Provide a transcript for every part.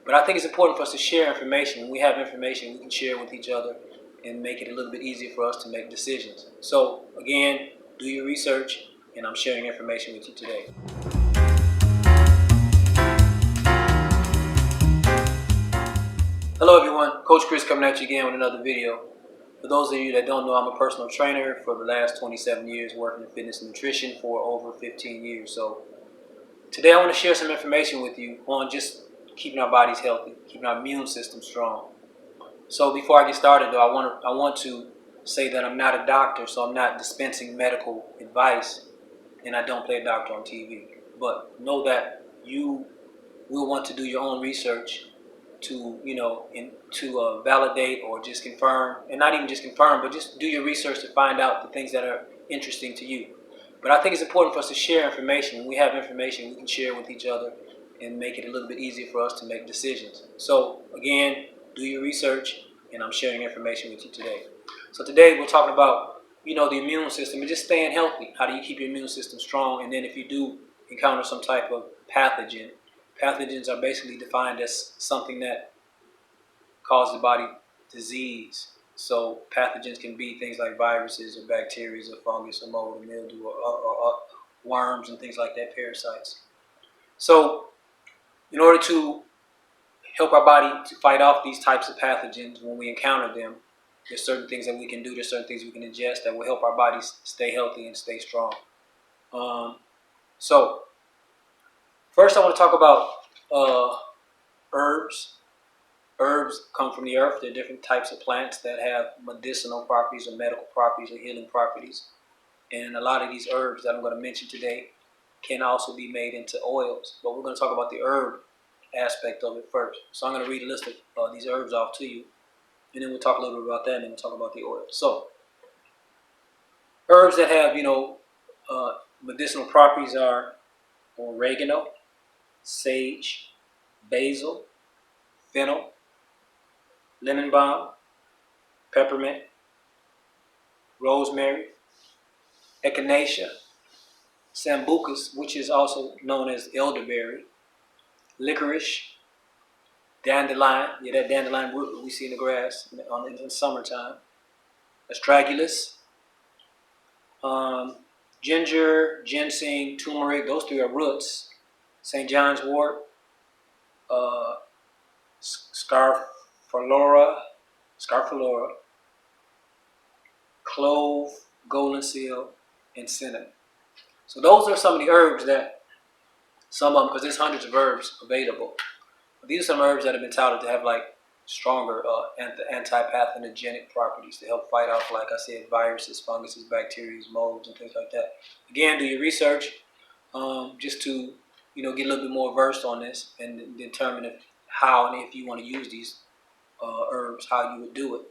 But I think it's important for us to share information. When we have information, we can share with each other and make it a little bit easier for us to make decisions. So again, do your research, and I'm sharing information with you today. Hello everyone, Coach Chris coming at you again with another video. For those of you that don't know, I'm a personal trainer for the last 27 years, working in fitness and nutrition for over 15 years. So today I want to share some information with you on just keeping our bodies healthy, keeping our immune system strong. So before I get started though, I want to say that I'm not a doctor, so I'm not dispensing medical advice, and I don't play a doctor on TV. But know that you will want to do your own research to validate or just confirm, and not even just confirm, but just do your research to find out the things that are interesting to you. But I think it's important for us to share information. When we have information, we can share with each other and make it a little bit easier for us to make decisions. So again, do your research, and I'm sharing information with you today. So today we're talking about the immune system and just staying healthy. How do you keep your immune system strong? And then if you do encounter some type of pathogen, pathogens are basically defined as something that causes the body disease. So pathogens can be things like viruses or bacteria or fungus or mold or mildew or worms and things like that, parasites. So in order to help our body to fight off these types of pathogens when we encounter them, there's certain things that we can do, there's certain things we can ingest that will help our bodies stay healthy and stay strong. So first I want to talk about herbs. Herbs come from the earth. There are different types of plants that have medicinal properties or medical properties or healing properties. And a lot of these herbs that I'm going to mention today can also be made into oils. But we're going to talk about the herb aspect of it first. So I'm going to read a list of these herbs off to you, and then we'll talk a little bit about that, and then we'll talk about the oil. So herbs that have medicinal properties are oregano, sage, basil, fennel, lemon balm, peppermint, rosemary, echinacea, sambucus, which is also known as elderberry, licorice, dandelion, that dandelion root we see in the grass in the summertime, astragalus, ginger, ginseng, turmeric, those three are roots, St. John's wort, scapholora, clove, golden seal, and cinnamon. So those are some of the herbs that, some of them, because there's hundreds of herbs available. But these are some herbs that have been touted to have like stronger anti-pathogenic properties to help fight off, like I said, viruses, funguses, bacteria, molds, and things like that. Again, do your research just to get a little bit more versed on this and determine how and if you want to use these herbs, how you would do it.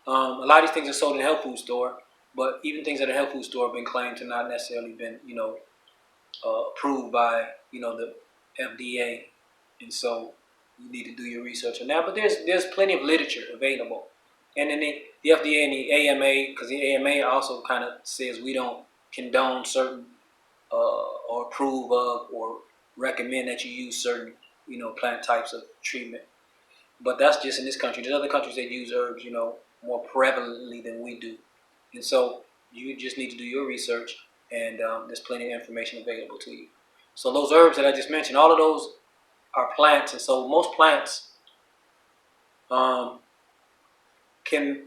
A lot of these things are sold in a health food store, but even things at a health food store have been claimed to not necessarily been approved by the FDA, and so you need to do your research on that. But there's plenty of literature available, and then the FDA and the AMA, because the AMA also kind of says we don't condone certain or approve of or recommend that you use certain plant types of treatment. But that's just in this country. There's other countries that use herbs more prevalently than we do, and so you just need to do your research, and there's plenty of information available to you. So those herbs that I just mentioned, all of those are plants, and so most plants oils can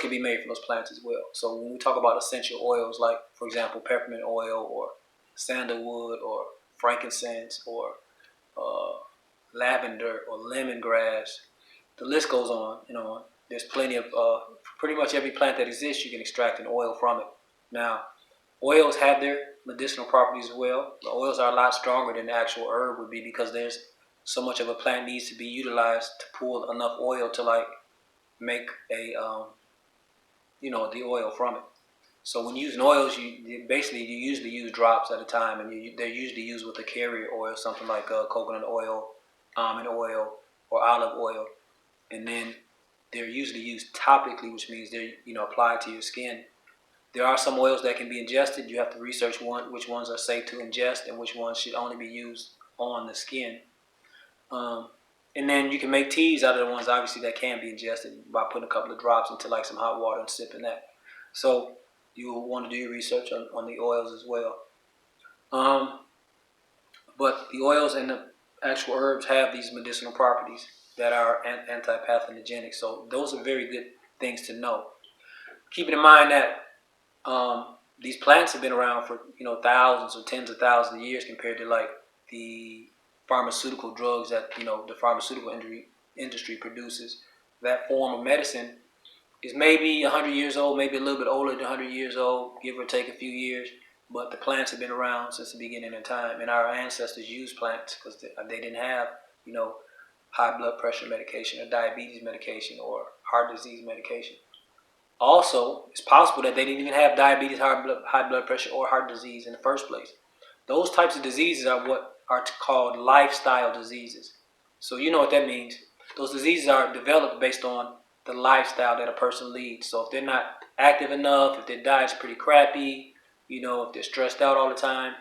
be made from those plants as well. So when we talk about essential oils, like for example peppermint oil or sandalwood or frankincense or lavender or lemongrass, the list goes on and on. There's plenty of pretty much every plant that exists, you can extract an oil from it. Now, oils have their medicinal properties as well. The oils are a lot stronger than the actual herb would be, because there's so much of a plant needs to be utilized to pull enough oil to like make a the oil from it. So when using oils, you usually use drops at a time, and they're usually used with a carrier oil, something like coconut oil, almond oil, or olive oil, and then they're usually used topically, which means they're applied to your skin. There are some oils that can be ingested. You have to research which ones are safe to ingest and which ones should only be used on the skin. And then you can make teas out of the ones obviously that can be ingested by putting a couple of drops into like some hot water and sipping that. So you will want to do your research on the oils as well. But the oils and the actual herbs have these medicinal properties that are anti-pathogenic. So those are very good things to know. Keeping in mind that these plants have been around for thousands or tens of thousands of years compared to like the pharmaceutical drugs that the pharmaceutical industry produces. That form of medicine is maybe 100 years old, maybe a little bit older than 100 years old, give or take a few years. But the plants have been around since the beginning of time, and our ancestors used plants because they didn't have high blood pressure medication or diabetes medication or heart disease medication. Also, it's possible that they didn't even have diabetes, high blood pressure, or heart disease in the first place. Those types of diseases are what are called lifestyle diseases. So you know what that means. Those diseases are developed based on the lifestyle that a person leads. So if they're not active enough, if their diet's pretty crappy, if they're stressed out all the time,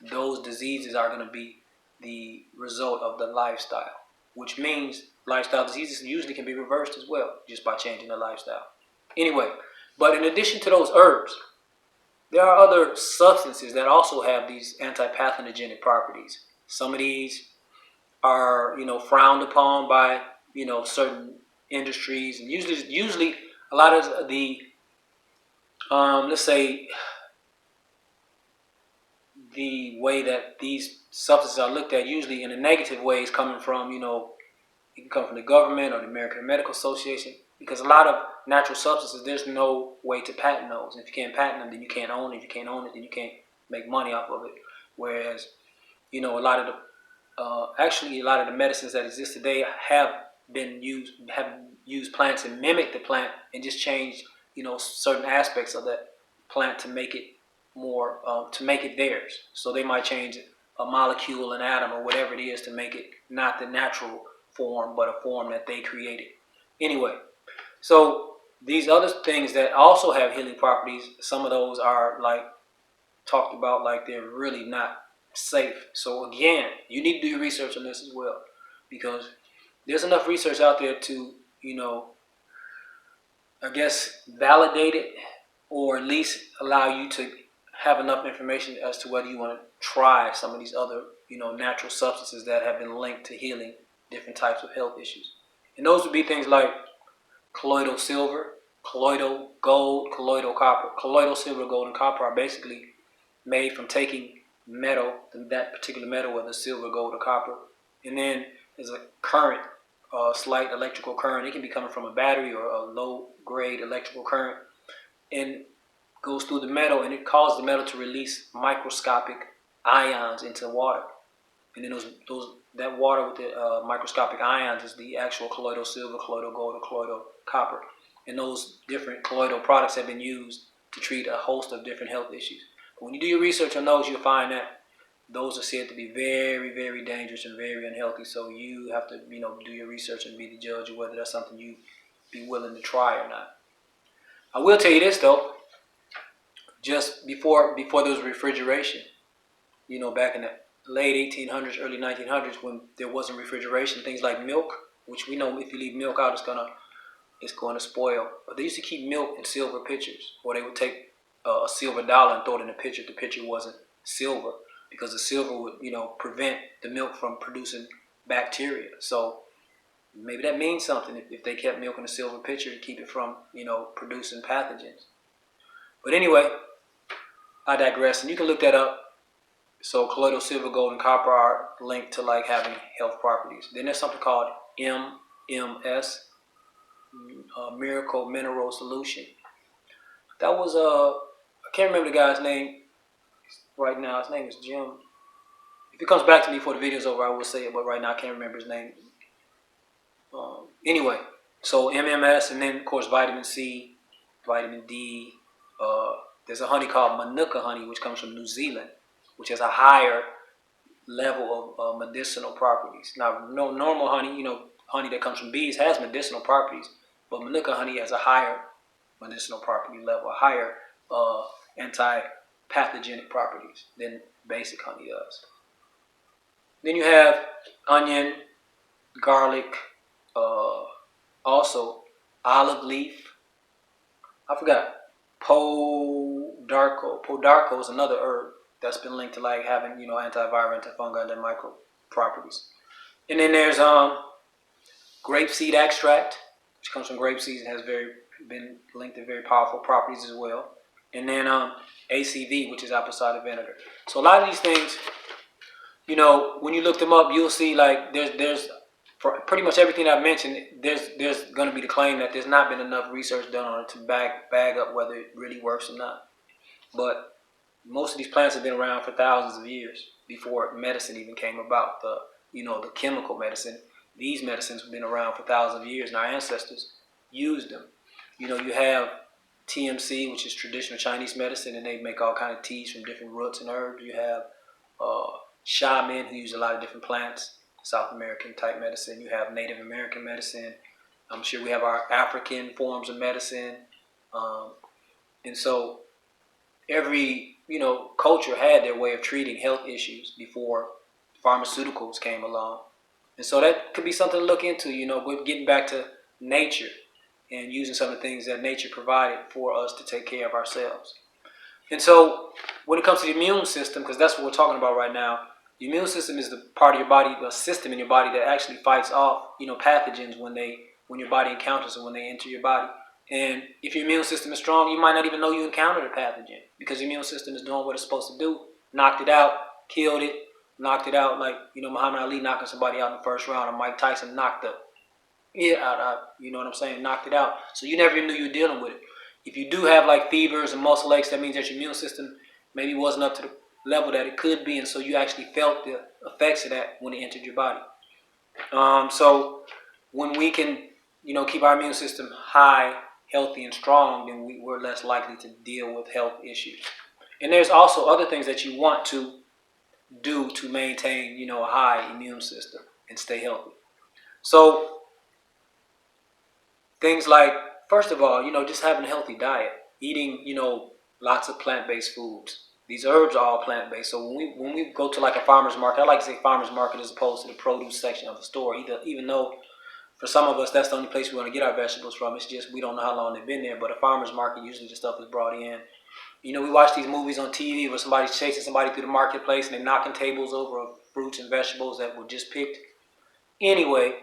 those diseases are going to be the result of the lifestyle, which means lifestyle diseases usually can be reversed as well just by changing the lifestyle. Anyway, but in addition to those herbs, there are other substances that also have these anti-pathogenic properties. Some of these are, frowned upon by, certain industries, and usually a lot of the, let's say, the way that these substances are looked at, usually in a negative way, is coming from, it can come from the government or the American Medical Association, because a lot of natural substances, there's no way to patent those. And if you can't patent them, then you can't own it. If you can't own it, then you can't make money off of it. Whereas, a lot of actually a lot of the medicines that exist today have used plants and mimic the plant and just change, certain aspects of that plant to make it more, to make it theirs. So they might change a molecule, an atom, or whatever it is to make it not the natural form, but a form that they created. Anyway, so these other things that also have healing properties, some of those are like talked about like they're really not safe. So again, you need to do your research on this as well, because there's enough research out there to, I guess, validate it, or at least allow you to have enough information as to whether you want to try some of these other, natural substances that have been linked to healing different types of health issues. And those would be things like colloidal silver, colloidal gold, colloidal copper. Colloidal silver, gold, and copper are basically made from taking metal, that particular metal, whether silver, gold, or copper, and then there's a current, slight electrical current. It can be coming from a battery or a low-grade electrical current, and goes through the metal, and it causes the metal to release microscopic ions into water. And then that water with the microscopic ions is the actual colloidal silver, colloidal gold, or colloidal copper. And those different colloidal products have been used to treat a host of different health issues. But when you do your research on those, you'll find that those are said to be very, very dangerous and very unhealthy. So you have to, do your research and be the judge of whether that's something you be willing to try or not. I will tell you this though, just before there was refrigeration, back in the late 1800s, early 1900s, when there wasn't refrigeration, things like milk, which we know if you leave milk out, it's going to spoil. But they used to keep milk in silver pitchers, or they would take a silver dollar and throw it in a pitcher if the pitcher wasn't silver, because the silver would, prevent the milk from producing bacteria. So maybe that means something if they kept milk in a silver pitcher to keep it from, producing pathogens. But anyway, I digress, and you can look that up. So colloidal silver, gold, and copper are linked to like having health properties. Then there's something called MMS, Miracle Mineral Solution. That was I can't remember the guy's name right now. His name is Jim. If it comes back to me before the video's over, I will say it, but right now I can't remember his name. Anyway, so MMS, and then of course vitamin C, vitamin D. There's a honey called Manuka honey, which comes from New Zealand, which has a higher level of medicinal properties. Now, no normal honey, honey that comes from bees has medicinal properties, but Manuka honey has a higher medicinal property level, a higher anti-pathogenic properties than basic honey does. Then you have onion, garlic, also olive leaf. I forgot. Podarco. Podarco is another herb that's been linked to like having, you know, antiviral, antifungal, and micro properties. And then there's grapeseed extract, which comes from grape seeds and has been linked to very powerful properties as well. And then ACV, which is apple cider vinegar. So a lot of these things, you know, when you look them up, you'll see like there's for pretty much everything I've mentioned, there's going to be the claim that there's not been enough research done on it to bag up whether it really works or not. But most of these plants have been around for thousands of years before medicine even came about. The chemical medicine. These medicines have been around for thousands of years, and our ancestors used them. You know, you have TMC, which is traditional Chinese medicine, and they make all kind of teas from different roots and herbs. You have shaman who use a lot of different plants, South American type medicine. You have Native American medicine. I'm sure we have our African forms of medicine, and so every culture had their way of treating health issues before pharmaceuticals came along. And so that could be something to look into, with getting back to nature and using some of the things that nature provided for us to take care of ourselves. And so when it comes to the immune system, because that's what we're talking about right now, the immune system is the part of your body, the system in your body that actually fights off, pathogens when your body encounters them, when they enter your body. And if your immune system is strong, you might not even know you encountered a pathogen because the immune system is doing what it's supposed to do. Knocked it out, killed it, knocked it out like, Muhammad Ali knocking somebody out in the first round, or Mike Tyson knocked it out, you know what I'm saying, knocked it out. So you never knew you were dealing with it. If you do have like fevers and muscle aches, that means that your immune system maybe wasn't up to the level that it could be, and so you actually felt the effects of that when it entered your body. So when we can, keep our immune system high, healthy, and strong, then we're less likely to deal with health issues. And there's also other things that you want to do to maintain, a high immune system and stay healthy. So things like, first of all, just having a healthy diet, eating, lots of plant-based foods. These herbs are all plant-based. So when we go to like a farmer's market, I like to say farmer's market as opposed to the produce section of the store, even though for some of us that's the only place we want to get our vegetables from. It's just we don't know how long they've been there. But a farmer's market, usually the stuff is brought in. We watch these movies on TV where somebody's chasing somebody through the marketplace and they're knocking tables over of fruits and vegetables that were just picked. Anyway,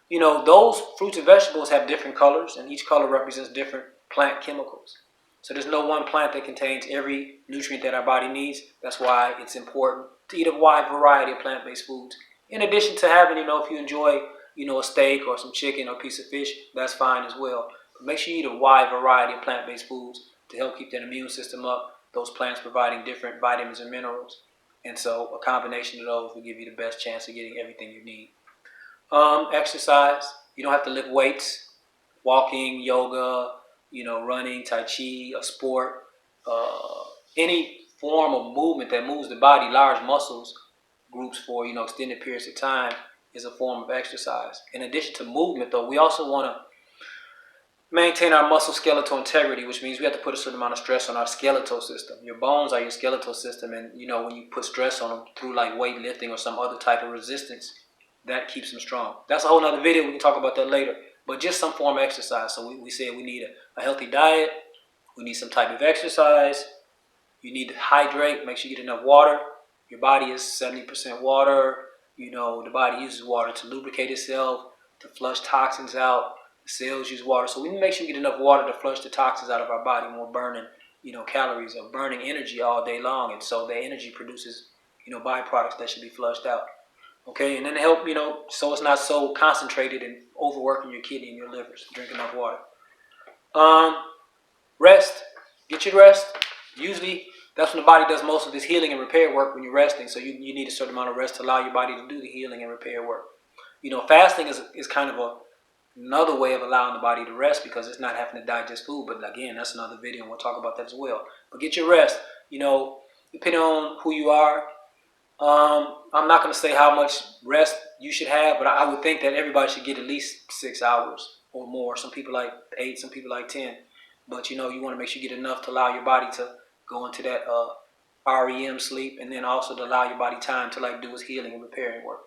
those fruits and vegetables have different colors, and each color represents different plant chemicals. So there's no one plant that contains every nutrient that our body needs. That's why it's important to eat a wide variety of plant-based foods. In addition to having, if you enjoy, a steak or some chicken or a piece of fish, that's fine as well. But make sure you eat a wide variety of plant-based foods to help keep that immune system up. Those plants providing different vitamins and minerals. And so a combination of those will give you the best chance of getting everything you need. Exercise. You don't have to lift weights. Walking, yoga, running, tai chi, a sport, any form of movement that moves the body, large muscles groups for, extended periods of time is a form of exercise. In addition to movement, though, we also want to maintain our muscle skeletal integrity, which means we have to put a certain amount of stress on our skeletal system. Your bones are your skeletal system, and, when you put stress on them through like weightlifting or some other type of resistance, that keeps them strong. That's a whole nother video. We can talk about that later. But just some form of exercise. So we said we need a healthy diet. We need some type of exercise. You need to hydrate. Make sure you get enough water. Your body is 70% water. The body uses water to lubricate itself, to flush toxins out. The cells use water. So we need to make sure we get enough water to flush the toxins out of our body when we're burning, calories or burning energy all day long. And so the energy produces, byproducts that should be flushed out. Okay, and then to help, so it's not so concentrated and overworking your kidney and your livers. Drink enough water. Rest. Get your rest. Usually, that's when the body does most of this healing and repair work when you're resting. So you need a certain amount of rest to allow your body to do the healing and repair work. Fasting is kind of another way of allowing the body to rest because it's not having to digest food. But again, that's another video, and we'll talk about that as well. But get your rest. Depending on who you are, I'm not going to say how much rest you should have, but I would think that everybody should get at least 6 hours or more. Some people like 8, some people like 10. But, you want to make sure you get enough to allow your body to go into that REM sleep, and then also to allow your body time to like do its healing and repairing work.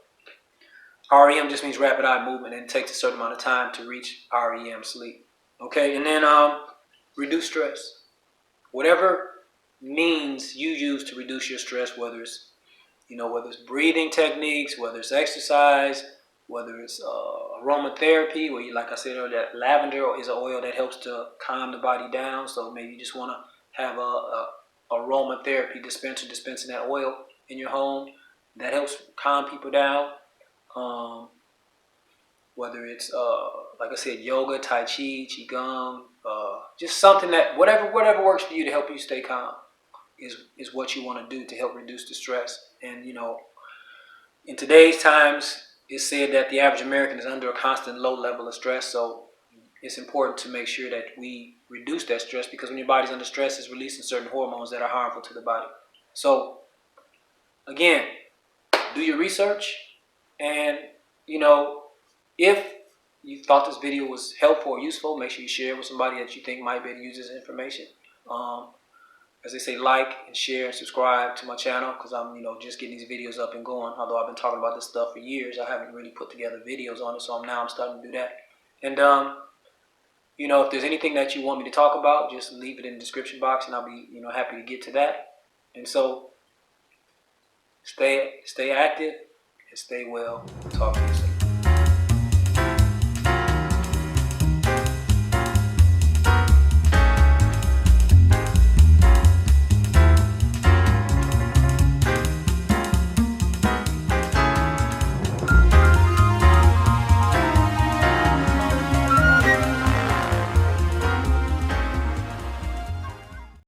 REM just means rapid eye movement, and it takes a certain amount of time to reach REM sleep. Okay, and then reduce stress. Whatever means you use to reduce your stress, whether it's breathing techniques, whether it's exercise, whether it's aromatherapy, where like I said earlier, lavender is an oil that helps to calm the body down. So maybe you just want to have a aromatherapy dispenser dispensing that oil in your home. That helps calm people down. Whether it's like I said, yoga, tai chi, qigong, just something that whatever works for you to help you stay calm is what you want to do to help reduce the stress. And in today's times, it's said that the average American is under a constant low level of stress. So it's important to make sure that we reduce that stress, because when your body's under stress, it's releasing certain hormones that are harmful to the body. So again, do your research, and if you thought this video was helpful or useful, make sure you share it with somebody that you think might be able to use this information. As they say, like and share and subscribe to my channel, because I'm just getting these videos up and going. Although I've been talking about this stuff for years, I haven't really put together videos on it, so I'm starting to do that. And if there's anything that you want me to talk about, just leave it in the description box, and I'll be happy to get to that. And so stay active and stay well. Talk to you soon.